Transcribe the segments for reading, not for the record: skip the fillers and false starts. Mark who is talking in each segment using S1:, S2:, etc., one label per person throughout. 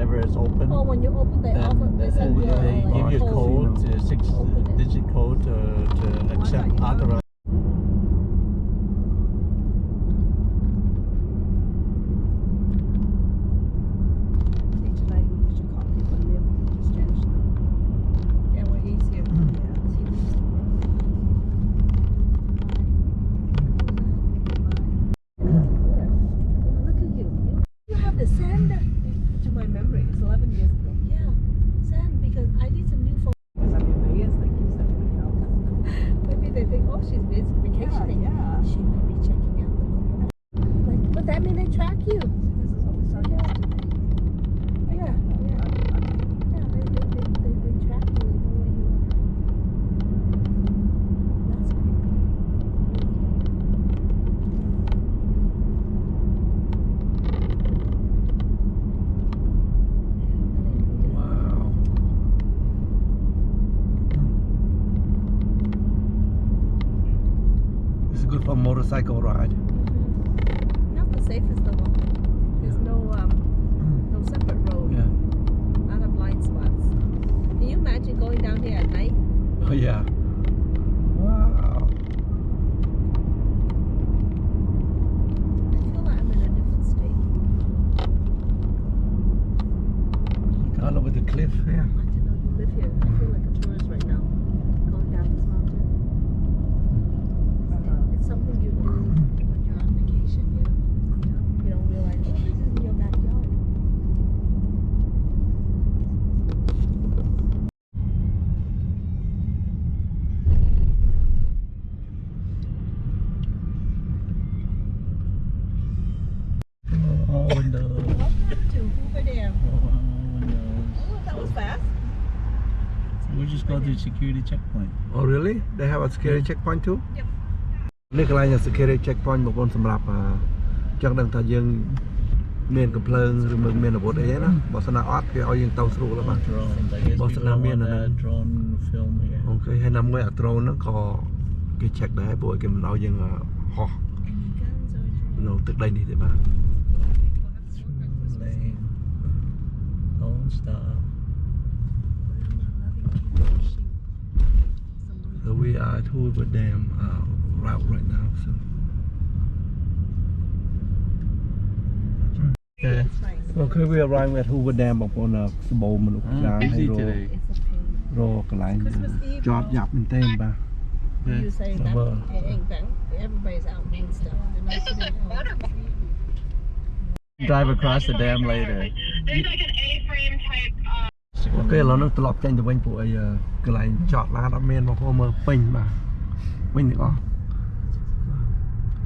S1: Whenever it's open.
S2: Oh, when you open they offer, they send you
S1: They give you a code,
S2: code.
S1: a 6-digit code to accept authorize.
S2: The sand to my memory, it's 11 years ago. Yeah, sand because I need some new photos. Maybe they think, oh, she's vacationing. Yeah. She might be checking out the local. Like, but that means they track you. This is what we saw yesterday. Yeah, yeah. Yeah, they track you. They know where you are. That's creepy.
S3: Good for motorcycle ride.
S2: Not the safest of all. There's no separate road.
S3: Yeah.
S2: A lot of blind spots. Can you imagine going down here at night?
S3: Oh yeah. Wow.
S2: I feel like I'm in a different state.
S3: Can't look at the cliff. Yeah.
S2: I didn't know you live here. I feel like a tourist right now, going down this mountain. It's something you do when you're on vacation, you know? You don't realize, oh, this is in your backyard.
S1: Oh, windows.
S2: Welcome to Hoover Dam.
S1: Oh, windows.
S2: Oh, that was fast.
S1: We just go through security checkpoint.
S3: Oh really? They have a security checkpoint too?
S2: Yep.
S3: នេះកន្លែង security checkpoint បងប្អូនសម្រាប់ចង់ដឹងថាយើងមានកំភ្លើងឬមានអាវុធអីណាបើសិនណាអត់គេឲ្យយើងទៅស្រួលបាទ
S1: Drone. I guess
S3: Both
S1: people
S3: of them
S1: want
S3: in and
S1: that drone film here.
S3: អូខេហើយណាមួយអា drone ហ្នឹងក៏គេ check ដែរព្រោះគេមិនឲ្យយើងហោះ
S2: Any guns or
S3: នៅទឹកដីនេះទេបាទ
S1: Lane. Don't stop.
S3: So we are at Hoover Dam route right now. So.
S1: Okay.
S3: Okay, we arrived at Hoover Dam បងប្អូនសបោមនុស្សចាហើយ
S1: Busy
S3: រ
S1: today.
S3: កន្លែងចតយ៉ាប់មែនទេបាទ
S2: You say that
S3: Well.
S2: everybody's out doing stuff. They're not sitting home.
S1: Drive across the dam later.
S4: There's like an A-frame type.
S3: អូខេឥឡូវនឹងត្រឡប់ចេញទៅវិញពួកអីកន្លែងចតឡានអត់មានបងប្អូនមើលពេញបាទពេញទាំងអស់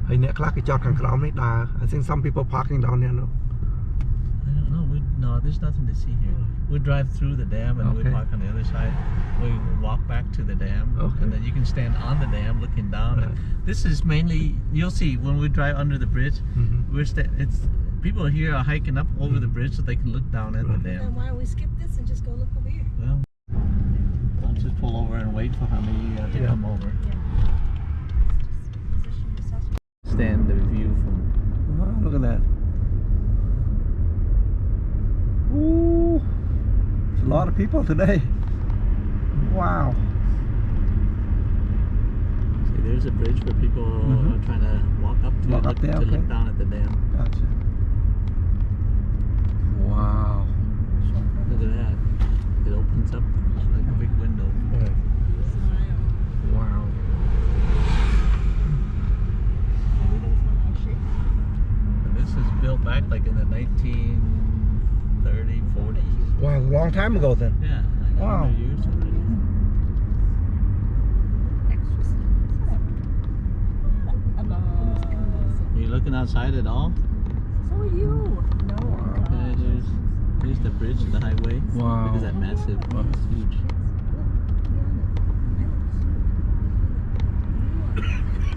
S3: ហើយអ្នកខ្លះគេចតខាងក្រោមនេះដើរ I think some people parking down here no
S1: I don't know. No, there's nothing to see here. We drive through the dam and we
S3: Okay.
S1: park on the other side. We walk back to the dam,
S3: Okay.
S1: and then you can stand on the dam looking down. And this is mainly you'll see when we drive under the bridge. It's people here are hiking up over the bridge so they can look down at the dam.
S2: Then why don't we skip this and just go look over here?
S1: Well, I'll just pull over and wait for Honey to
S3: Yeah.
S1: come over.
S2: Yeah.
S1: Stand the view from.
S3: Oh, look at that. Ooh, it's a lot of people today. Wow.
S1: See, there's a bridge where people are trying to walk up to,
S3: Walk up there,
S1: to
S3: okay.
S1: look down at the dam.
S3: Gotcha. Wow.
S1: Look at that. It opens up like a big window.
S2: Smile.
S3: Wow.
S1: And this is built back like in the 1930s, 40s.
S3: Wow, a long time ago then.
S1: Yeah, like
S3: Wow.
S1: 100 years already. Are you looking outside at all?
S2: So are you. No.
S1: Okay, here's the bridge, the highway.
S3: Wow.
S1: Look at that massive. Wow, it's huge.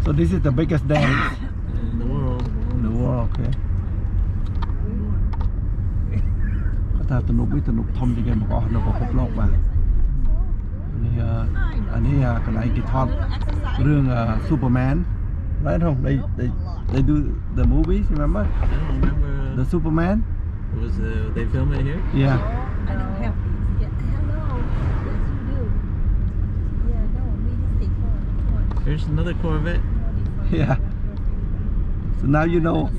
S3: So this is the biggest dam
S1: In the world.
S3: in the world, okay. គាត់ថាទំនប់នេះទំនប់ធំជាងគេបង្អស់នៅពិភពលោកបាទនេះកន្លែងគេថតរឿង Superman right home they do the movies remember
S1: I don't remember.
S3: the Superman
S1: Was they film it here?
S3: Yeah.
S2: I don't have these. Yeah, hello. Yes, you do. Yeah, no, we just take one.
S1: Here's another Corvette.
S3: Yeah. So now you know.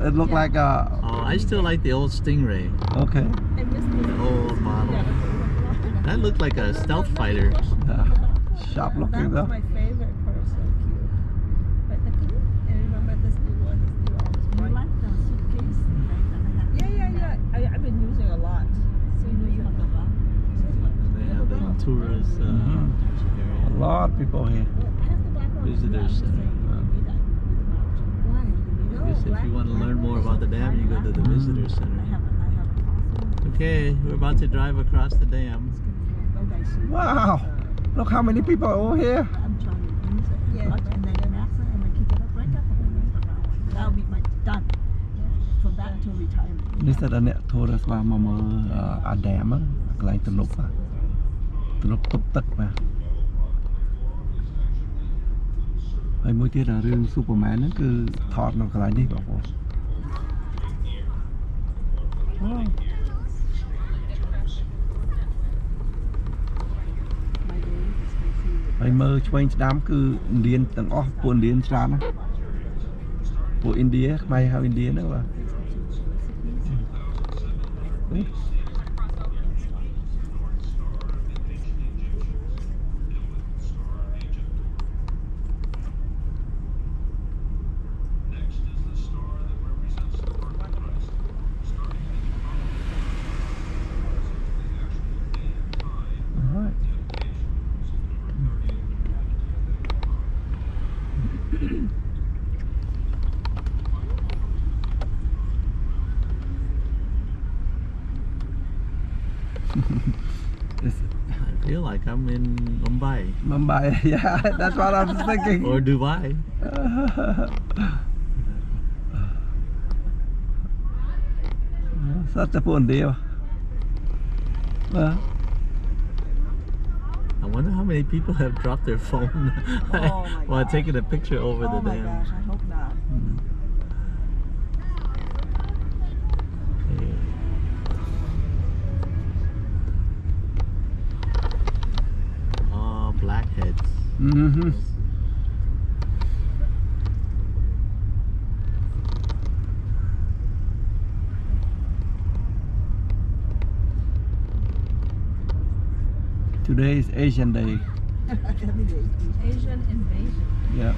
S3: It looked like a.
S1: Oh, I still like the old Stingray.
S3: Okay.
S2: I miss this.
S1: The old model. That looked like a stealth fighter.
S3: Sharp
S2: That
S3: looking
S2: was
S3: though.
S2: my favorite person. Cute. But the thing, I remember this new one. This new one was
S5: You
S2: white.
S5: like the suitcase that I have?
S2: Yeah. I've been using a lot.
S5: So you have the one.
S1: They have the tourist
S3: A
S1: area.
S3: lot of people here.
S1: Visitor center.
S2: Why?
S1: I guess if you want to learn more about the dam, you go to the visitor center. Okay, we're about to drive across the dam.
S3: Wow. Look how many people are over here.
S5: I'm trying to use it.
S2: Yeah.
S5: And then master and then kick it up, break up, and then master around. That'll be my done. From that until retirement.
S3: នេះសិតតែអ្នកធូរស្វាមកមើលអាដេមហ្នឹងកន្លែងទំនប់ទំនប់ទប់ទឹកបាទហើយមួយទៀតរឿង Superman ហ្នឹងគឺថតនៅកន្លែងនេះបងប្អូនហើយមើលឆ្វេងស្ដាំគឺឥណ្ឌានទាំងអស់ពួកឥណ្ឌានច្រើនណាស់ពួកឥណ្ឌាខ្មែរហៅឥណ្ឌាហ្នឹងបាទ
S1: I feel like I'm in Mumbai.
S3: Mumbai, yeah, that's what I was thinking.
S1: Or Dubai.
S3: Such a fun deal.
S1: I wonder how many people have dropped their phone while taking a picture over the dam.
S5: Gosh, I hope not.
S1: Oh, blackheads.
S3: Mm-hmm. Today is Asian Day.
S2: Asian invasion.
S3: Yeah.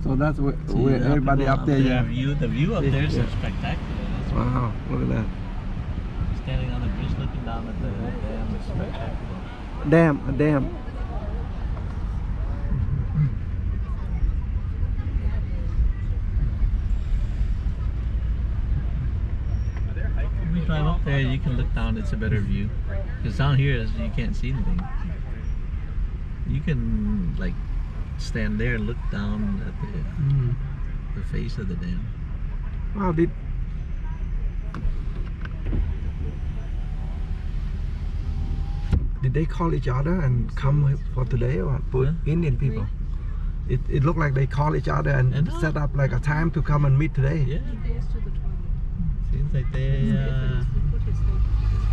S3: So that's where everybody up there, yeah.
S1: The view up there is spectacular. That's
S3: Wow, look at that.
S1: standing on the bridge looking down at the dam is spectacular.
S3: Dam.
S1: If we drive up there, you can look down, it's a better view. Because down here, you can't see anything. You can, like, stand there and look down at the face of the dam.
S3: Wow, did they call each other and come for today or put Indian people? It looked like they call each other and set up like a time to come and meet today.
S1: Yeah. Seems like they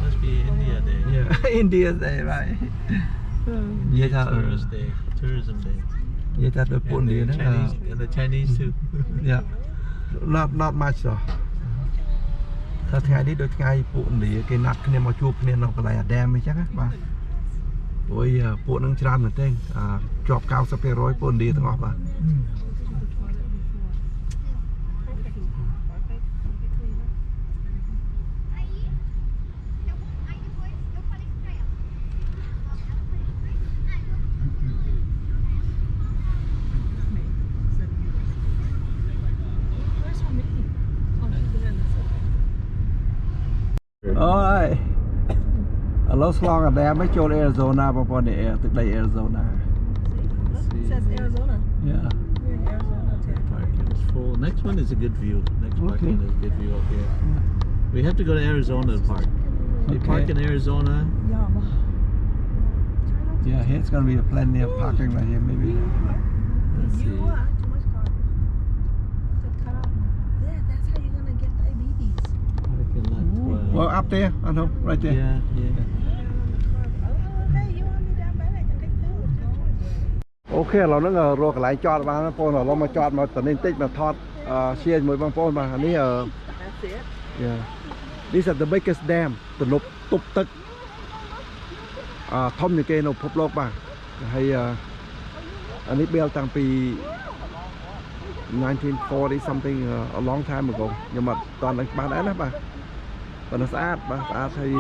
S1: must be India Day.
S3: Yeah, India's Day, right?
S1: India Tourist Day, Tourism Day.
S3: Vậy ta được bốn địa đó.
S1: And the Chinese too.
S3: Yeah. Not much though. ថាថ្ងៃនេះដូចថ្ងៃពួកឥណ្ឌាគេណាត់គ្នាមកជួបគ្នានៅកន្លែងអាដេមអញ្ចឹងណាបាទព្រោះពួកនឹងច្រើនមែនទេជាប់ 90% ពួកឥណ្ឌាទាំងអស់បាទ
S2: Where's our Mickey? Oh, she's behind this. Okay.
S3: Alright. A lot longer there, mấy chỗ Arizona, but on the air, the day Arizona.
S5: It says Arizona.
S3: Yeah.
S5: We're in Arizona too.
S1: Parking is full. Next one is a good view. Next parking is a good view up here. We have to go to Arizona to park. We park in Arizona.
S5: Yeah.
S3: Yeah, here's gonna be plenty of parking right here, maybe.
S1: Let's see.
S5: Too much car. Cut off. Yeah, that's how you're gonna get diabetes.
S1: Parking lot 12.
S3: Well, up there, I know, right there.
S1: Yeah, yeah.
S5: Okay, you want me down by I can take two.
S3: Ok, เราនឹងរកកន្លែងចតបានបងប្អូនเราមកចតមកតនេះតិចមកថតshare ជាមួយបងប្អូនបាទនេះ
S5: That's it.
S3: Yeah. This is the biggest dam ទំនប់ទប់ទឹកធំជាងគេនៅពិភពលោកបាទហើយអានេះ build តាំងពី 1940 something a long time ago ខ្ញុំអត់តន់ដឹងច្បាស់ដែរណាបាទប៉ុន្តែស្អាតបាទស្អាតហើយ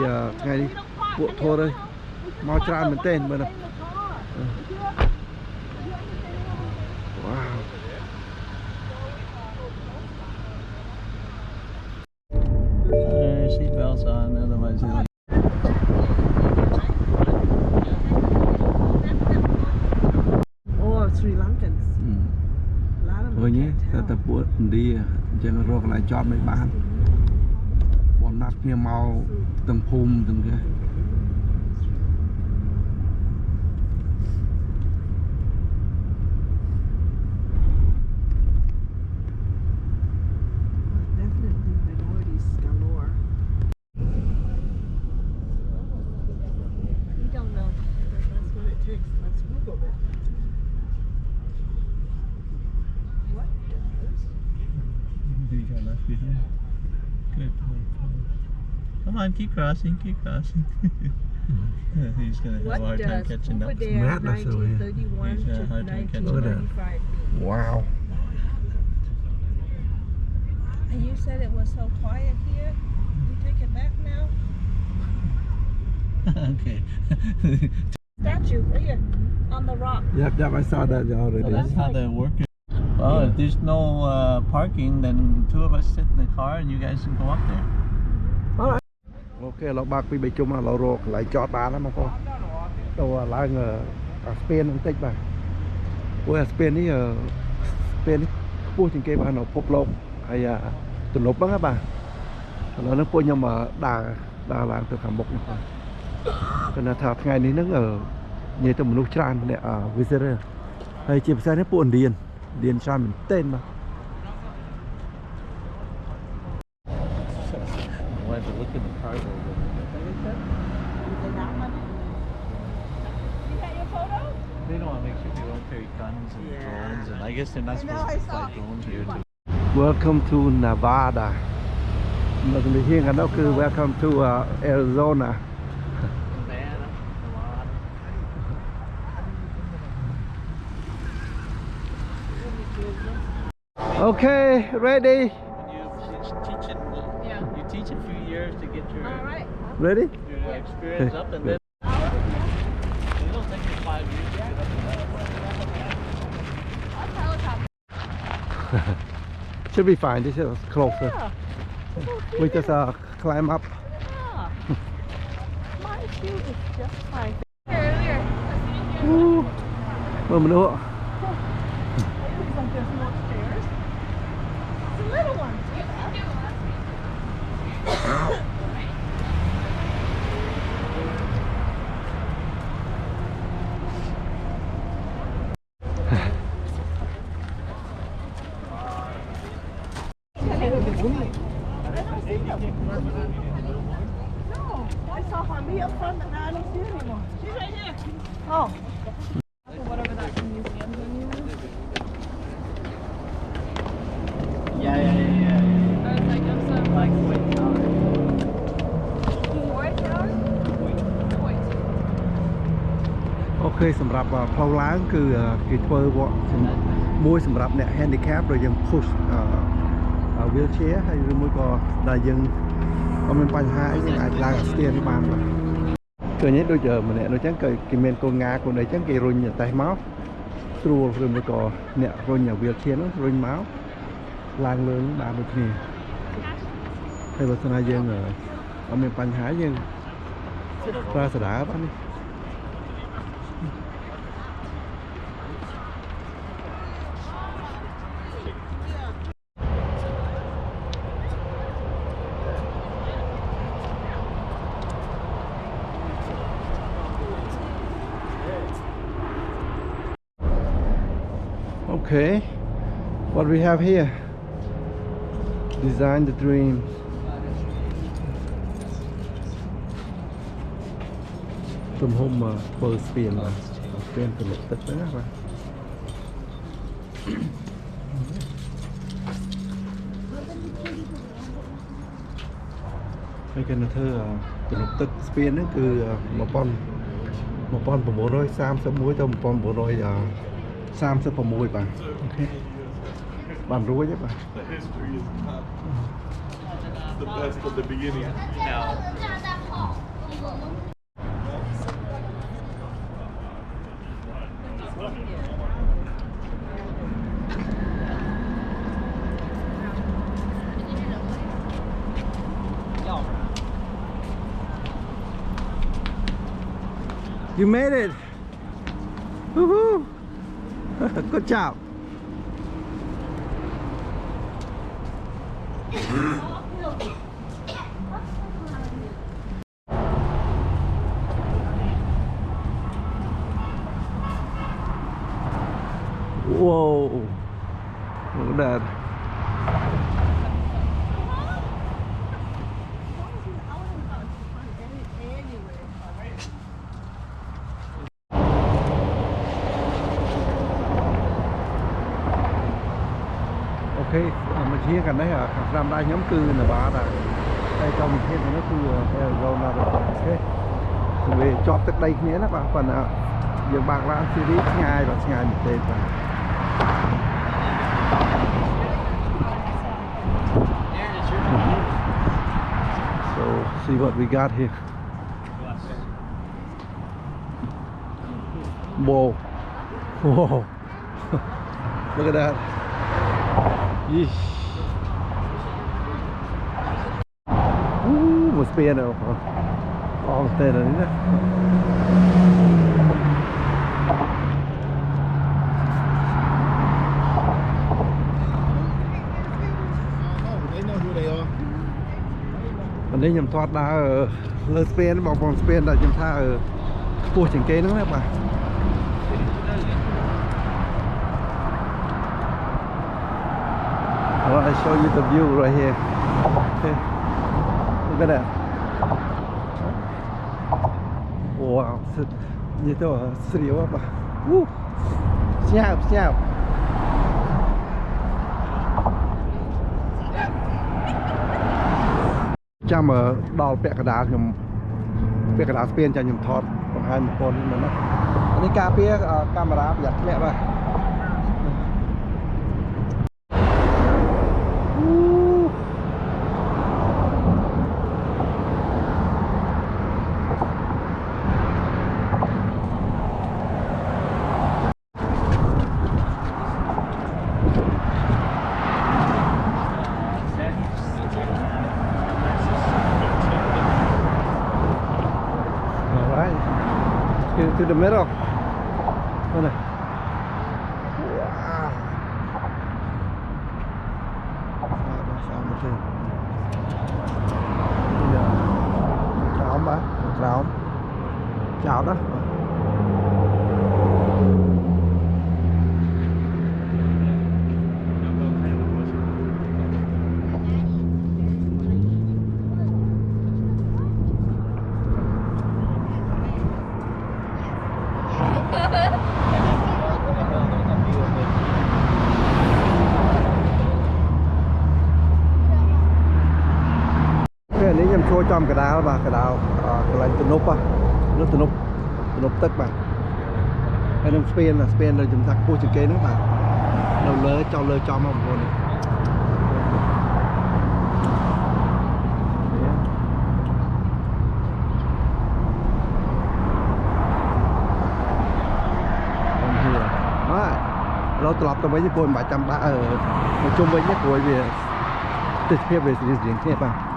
S3: ថ្ងៃនេះពួកធរមកច្រើនមែនទែនមើលណា Wow.
S1: Seatbelts on, otherwise you're like...
S5: Oh, Sri Lankans. A lot of them
S3: ឃើញទេ
S5: can't
S3: តែ
S5: tell.
S3: តែពួកឥណ្ឌាអញ្ចឹងរកកន្លែងចតមិនបានបងណាត់គ្នាមកទាំងភូមិទាំងគេ
S5: Definitely minorities galore. We don't know. That's what it takes. Let's Google it. What does?
S1: You got left behind. Good. Come on, keep crossing, keep crossing. He's gonna have a
S2: What
S1: hard time
S2: does
S1: catching up.
S2: Hoover Dam
S3: Madness over here.
S2: 1931
S1: He's
S2: to
S1: had a hard time catching up.
S2: 1995 mean?
S3: Wow.
S2: And you said it was so quiet here. You take it back now.
S1: Okay.
S2: Statue right here on the rock.
S3: Yep, I saw that
S1: So
S3: already.
S1: that's how they work it. Well, if there's no parking, then two of us sit in the car and you guys can go up there.
S3: Ok, เราបាក់ពីបេជុំเราរកកន្លែងចតបានហ្នឹងបងប្អូនទៅឡើងស្ពានបន្តិចបាទព្រោះស្ពាននេះខ្ពស់ជាងគេបាទនៅពិភពលោកហើយទំនប់ហ្នឹងបាទឥឡូវនេះពួកខ្ញុំដើរឡើងទៅខាងមុខនេះបាទគាត់ថាថ្ងៃនេះហ្នឹងនិយាយទៅមនុស្សច្រើនម្នាក់ visitor ហើយជាពិសេសនេះពួកឥណ្ឌាច្រើនមែនទែនបាទ
S1: I wanted to look in the car though. They don't want to make sure people don't carry guns and drones, and I guess they're not supposed to fly drones here too.
S3: Welcome to Nevada. នៅទីនេះខាងនោះគឺ Welcome to Arizona. Okay, ready?
S1: You teach a few years to get your
S3: Ready?
S1: your experience up, and then it'll take you 5 years to get up to that.
S3: Should be fine. This is closer. We just climb up.
S2: My view is just fine.
S3: Một mình nữa.
S5: Looks like there's more stairs. It's a little one. No, I saw Harley up front, but now I don't see her anymore. She's right here. Oh. Whatever that museum's in here.
S1: Yeah.
S2: I was like, I'm so
S1: Like White Tower.
S2: White Tower? White.
S3: អូខេសម្រាប់ផ្លូវឡើងគឺគេធ្វើមួយសម្រាប់អ្នក handicap ឬយើង push wheelchair ហើយឬមួយក៏ដែលយើងអត់មានបញ្ហាអីយើងអាចឡើងស្ទៀនបានបាទឃើញទេដូចម្នាក់នោះចឹងគេមានកូនងាកូនអីចឹងគេរុញតែមកស្រួលឬមួយក៏អ្នករុញ wheelchair នោះរុញមកឡើងលើបានដូចគ្នាហើយបើសិនណាយើង អត់មានបញ្ហាយើងប្រើស្ដាប់នេះ Okay, what we have here? Design the dream. Tụm hôm mà phơi spiên là spiên từ lúc tết đấy các bạn. Mấy cái thơ từ lúc tết spiên đó cứ một con bộ rồi sam sớm muối cho một con bộ rồi sam sớm bộ muối bạn. Okay. Bạn rối chứ bạn.
S6: The best of the beginning.
S3: You made it! Woohoo! Good job! Whoa! Look at that. Ok, mình chia gần đấy à, làm đai nhóm cư là bà đã đây cho mình thêm nó cư Arizona rồi. Ok, về chọn tới đây nhé các bạn, phần giờ bạc là series ngày và ngày một tên rồi. So see what we got here. Whoa, whoa, look at that. Yeesh. Một spear nào on tên rồi đấy. Mình đi nhầm thoát đá ở lơ spear, nó bằng spear là nhầm tha ở cua chỉnh kế nữa các bạn. Well, I show you the view right here. Okay. Look at that. Wow, như thế là siêu quá. Snap, snap. Chăm ở đo bẹt cái đá nhầm bẹt cái đá spin cho nhầm thoát bằng hai một con mình đó. Anh ấy cà phê camera giật mẹ vậy. Get it to the middle. Wow. Rào chào đó. Cái này nhầm xôi trong cái đào và cái đào cái lạnh từ núp á, nước từ núp tất mà cái nông Spain là chúng ta mua chữ kế nữa mà đầu lỡ cho mà một này. Nó tập tầm mấy cái cồn 730 ở chung với nhất của về tiếp về sự diễn thế bằng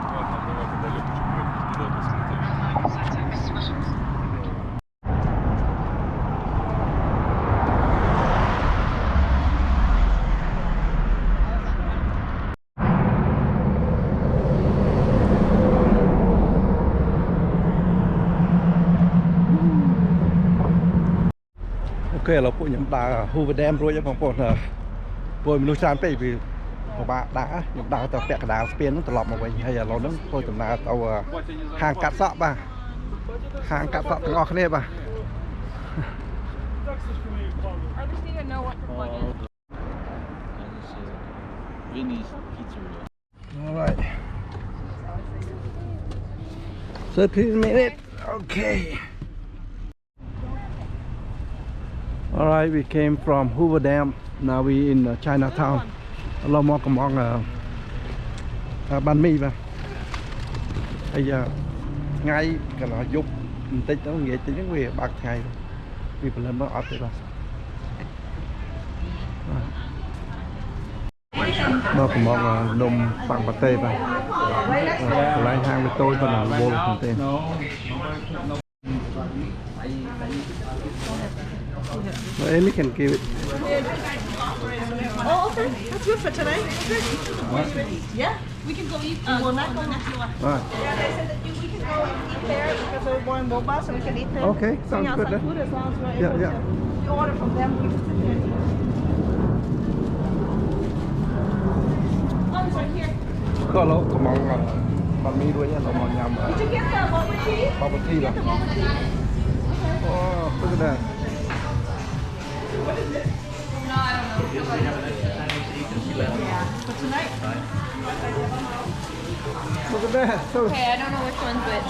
S3: เคเราពួកខ្ញុំដើរ Hoover Dam រួចហើយបងប្អូនពួកមនុស្សច្រើនពេកពីពិបាកដើរខ្ញុំដើរទៅពាក់កណ្ដាលស្ពានហ្នឹងត្រឡប់មកវិញហើយឥឡូវហ្នឹងធ្វើដំណើរទៅហាងកាត់សក់បាទហាងកាត់សក់ទាំងអស់គ្នាបាទ
S5: I just need to know what to plug in.
S1: Vinny's Pizzeria.
S3: All right. 13 minutes. Okay. All right, we came from Hoover Dam. Now we in Chinatown. เราមកកំងបានមីបាទហើយថ្ងៃកន្លងយប់បន្តិចទៅងាយតិចហ្នឹងវាបើកថ្ងៃពីព្រលឹមមកអត់ទេបាទមកកំងនំបាំងប៉ាតេបាទកន្លែងហាងវាតូចប៉ុណ្ណាវល់មែនទេ Well, Amy can give it.
S5: Oh, okay. That's good for today. Yeah, we can go eat. We'll not go next door.
S3: Alright.
S5: Yeah, they said that we can go eat there because we're going boba, so we can eat there.
S3: Okay, sounds good then.
S5: Food as long as we're
S3: Yeah,
S5: able
S3: yeah.
S5: to. We order from them. We can sit there. Oh, it's right here.
S3: ក៏លោកកំងបានមីរួចហើយលោកមកញ៉ាំ
S5: Did you get the boba tea?
S3: បបទីបាទ
S5: The boba tea.
S3: Oh, look at that.
S5: For tonight.
S3: Look at that. So
S2: Okay, I don't know which one's which.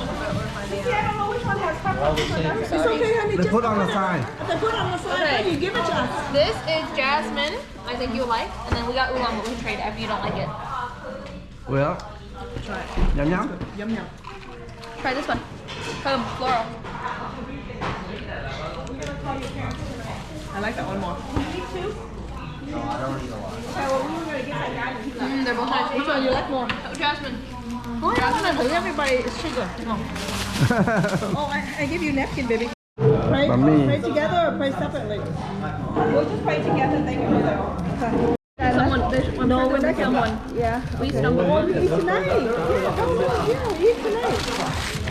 S5: See, I don't know which one has pepper. It's okay, honey.
S3: they
S5: Just
S3: put on the side.
S5: they put on the side.
S2: Okay.
S5: You give it to us.
S2: This is jasmine. I think you'll like. And then we got oolong, but we can trade it if you don't like it.
S3: Well,
S5: Try it.
S3: nhắm nhắm.
S5: Yum yum.
S2: Try this one. Floral.
S5: I like that one more.
S2: They're both nice.
S5: Which one you like more?
S2: Jasmine.
S5: Oh, I want to do everybody is sugar. No. Oh, I give you a napkin, baby. Pray,
S3: Mummy.
S5: pray together or pray separately? We'll just pray together. Thank you, brother. Okay.
S2: Someone,
S5: No, we're not someone. Yeah.
S2: We stumbled.
S5: Oh, we eat tonight. Yeah, we eat tonight.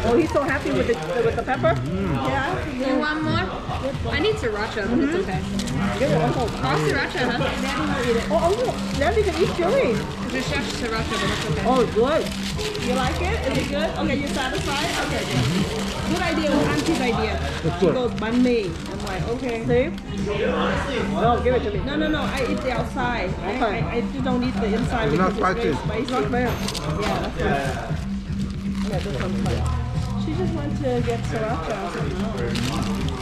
S5: Oh, he's so happy with the pepper. Yeah.
S2: You want more? I need sriracha, but it's okay.
S5: Give it one more.
S2: Oh, sriracha, huh?
S5: Oh, now we can eat chili.
S2: Just chef sriracha, but it's okay.
S5: Oh, good. You like it? Is it good? Okay, you satisfied? Okay, good. Good idea. Well, Auntie's idea. She goes, banh mi. I'm like, okay. See? No, give it to me. No. I eat the outside.
S3: Okay.
S5: I just don't eat the inside
S3: It's not
S5: because it's
S3: spicy.
S5: very spicy. Not bad. Yeah, that's right. Yeah, this one's fine. She just went to get sriracha.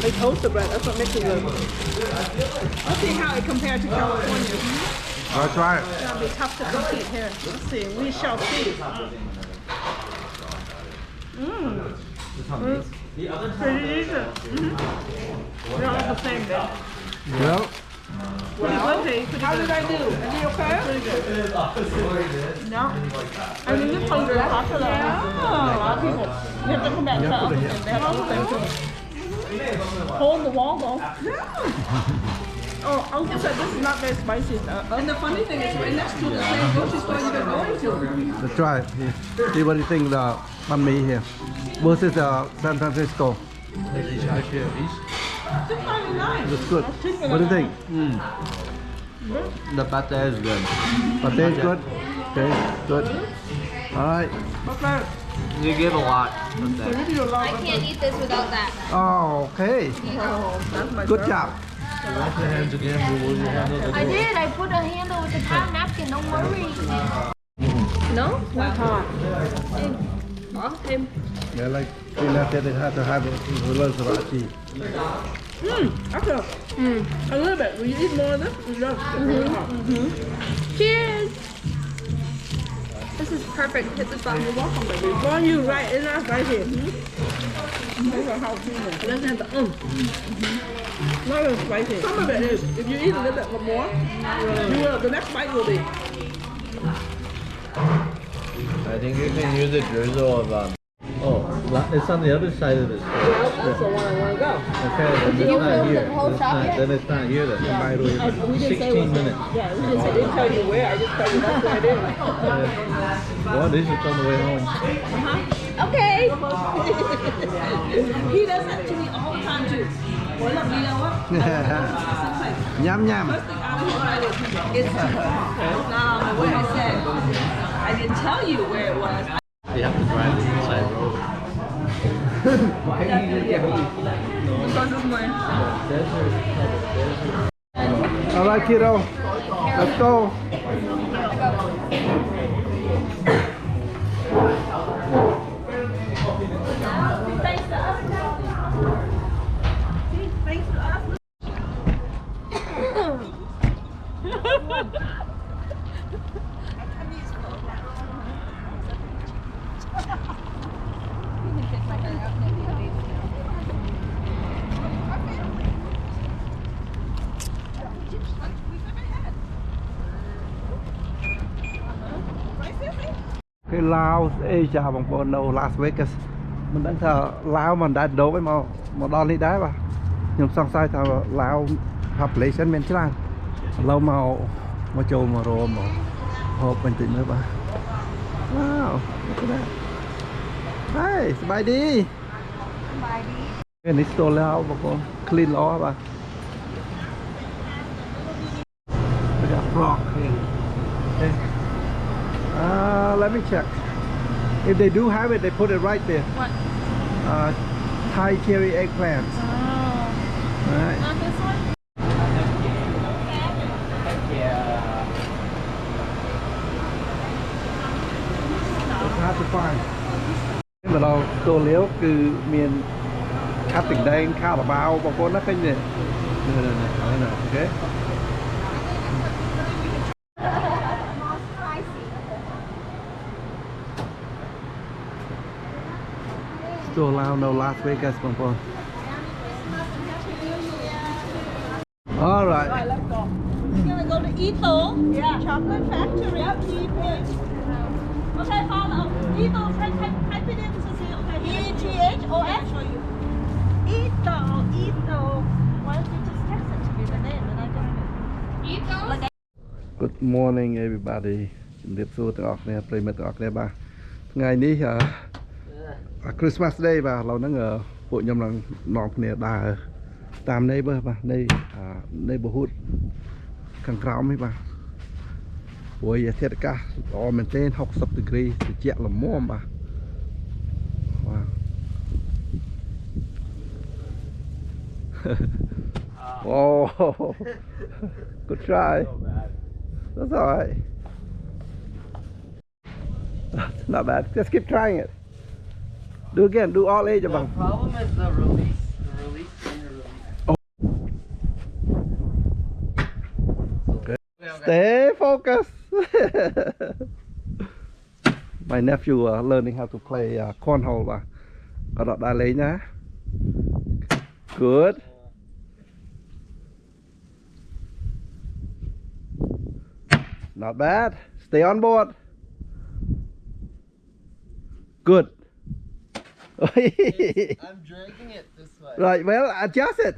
S5: They toast the bread. That's what makes it good. Let's see how it compared to California.
S3: I'll try it.
S5: It's gonna be tough to compete here. Let's see. We shall see. Pretty decent. They're all the same, babe.
S3: Well,
S5: Pretty good, Dave. How did I do? Is he okay? Pretty good. No. I mean, this one's very popular. Yeah. A lot of people. They have to come back to us. They have all the same too. Hold the wall though. Yeah. Oh, Uncle said this is not very spicy. And the funny thing is, right next to the same grocery store you're going to.
S3: let's try it. Here. See what do you think the banh mi here versus San Francisco.
S5: $6.99.
S3: It's good. What do you think?
S1: The pate is good.
S3: But tastes good. Okay, good. All right.
S5: Okay.
S1: You give a lot with
S5: So
S1: that.
S5: you do a lot
S2: I
S5: of
S2: can't eat this without that.
S3: Oh, okay.
S5: Oh, that's my
S3: Good
S5: girl.
S3: job.
S1: Wash your hands again. We will your handle the
S2: I
S1: door.
S2: did. I put a handle with the top napkin. Don't worry. No?
S5: Not hot.
S2: Okay.
S3: Yeah, like we left it had to have it to learn sriracha.
S5: That's a little bit. Will you eat more of this? Yes.
S2: Cheers. This is perfect. Hit this button.
S5: You're welcome, baby. Go on you right in us right here. That's a hot thing. It doesn't have the Not as spicy. Some of it is. If you eat a little bit more, you will. The next bite will be.
S1: I think you can use the drizzle of it's on the other side of this.
S5: That's the one I want to go.
S1: Okay, then
S2: Did
S1: it's
S2: you
S1: not
S2: film
S1: here.
S2: the whole shop yet?
S1: Then it's not here. Then
S5: We didn't say
S1: 16 minutes.
S5: Yeah, we didn't tell you where. I just tell you that's where it is.
S1: Well, this is on the way home.
S2: Okay.
S5: He does that to me all the time too.
S3: Nhâm nhâm.
S2: It's too far. It's not on the way. I said, I didn't tell you where it was.
S1: You have to drive the inside road.
S3: All right, kiddo. Let's go. Cái Lao Asia bằng phố no Las Vegas mình đang thờ Lao mình đã đổ với một đòn đi đá và nhưng xong sai thờ Lao population men chứ lâu màu châu mà rô mà hộp bình tĩnh nữa ba. Wow, look at that. Hey, สบายดี อันนี้โตแล้วบางคนคลีนล้อป่ะไปกับฟลอกเองlet me check if they do have it they put it right there.
S5: What?
S3: Thai cherry eggplants. Right.
S5: Not this one?
S3: It's hard to find. màเราตัวเลี้ยวคือเมียนคาติ่งแดงข้าวเบาบางคนนักขึ้นเนี่ยนี่โอเคตัวลาวโนลาสเวกัสบางคน all right
S2: Let's go. We're gonna go to Ito. Yeah. Chocolate Factory. Yep. Okay, follow. Ito. Type it in to see. Okay. E-T-H-O-S. Ito. Ito. Why don't you just text it to me the name and I can. Ito.
S3: Good morning everybody ជំរាបសួរទាំងអស់គ្នាប្រិយមិត្តទាំងអស់គ្នាបាទថ្ងៃនេះ Christmas Day បាទឥឡូវហ្នឹងពួកខ្ញុំនឹងនាំគ្នាដើរតាមនេះបាទនៃបហូតខាងក្រោមនេះបាទព្រោះធាតុអាកាសល្អមែនទែន60 degree ត្រជាក់ល្មមបាទOh, good try. That's all right. That's not bad. Just keep trying it. Do again. Do all age above.
S7: The problem is the release. The release when you're releasing.
S3: Okay. Stay focused. My nephew learning how to play cornhole. Có đọt đá lấy nhá. Good. Not bad. Stay on board. Good.
S7: I'm dragging it this way.
S3: Right, well, adjust it.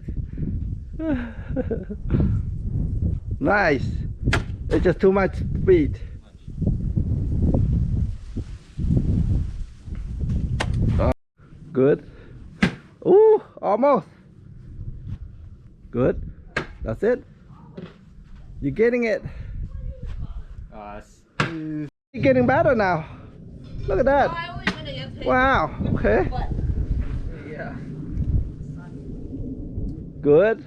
S3: Nice. It's just too much speed. Good. Ooh, almost. Good. That's it. You're getting it. You're getting better now. Look at that. Wow. Okay.
S7: Yeah.
S3: Good.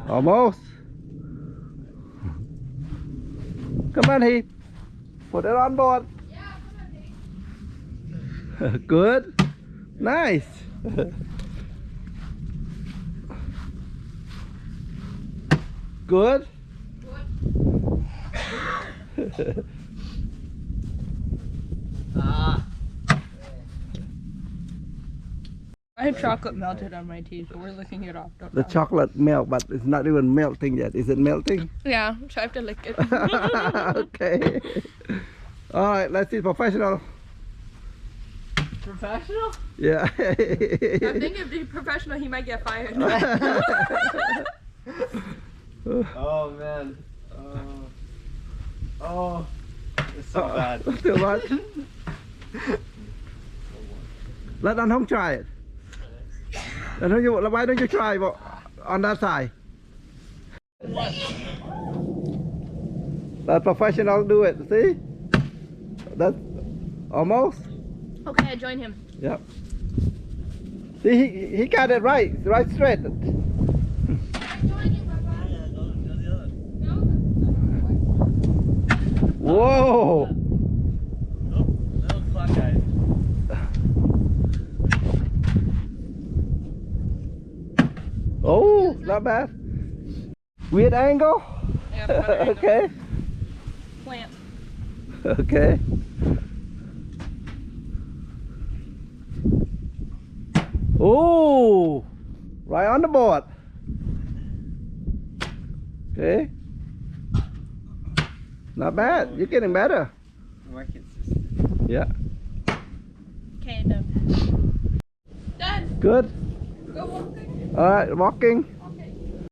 S3: Almost. Come on, Heath. Put it on board. Good. Nice. Good.
S5: I had chocolate melted on my teeth, but we're licking it off.
S3: The chocolate melt, but it's not even melting yet. Is it melting?
S5: Yeah, so I have to lick it.
S3: Okay. All right, let's see. Professional.
S5: Professional?
S3: Yeah.
S5: I think if he's professional, he might get fired.
S7: Oh man. Oh, it's so bad.
S3: Too much. Let anh không try it. And why don't you try on that side? That professional do it. See? That's almost.
S2: Okay, I join him.
S3: Yep. See, he got it right straight. Whoa!
S1: Little clock guy.
S3: Oh, not bad. Weird angle. Okay.
S2: Plant.
S3: Okay. Oh, right on the board. Okay. Not bad. You're getting better.
S7: More consistent.
S3: Yeah.
S2: Okay, done.
S5: Done.
S3: Good.
S5: Go walking.
S3: All right, walking.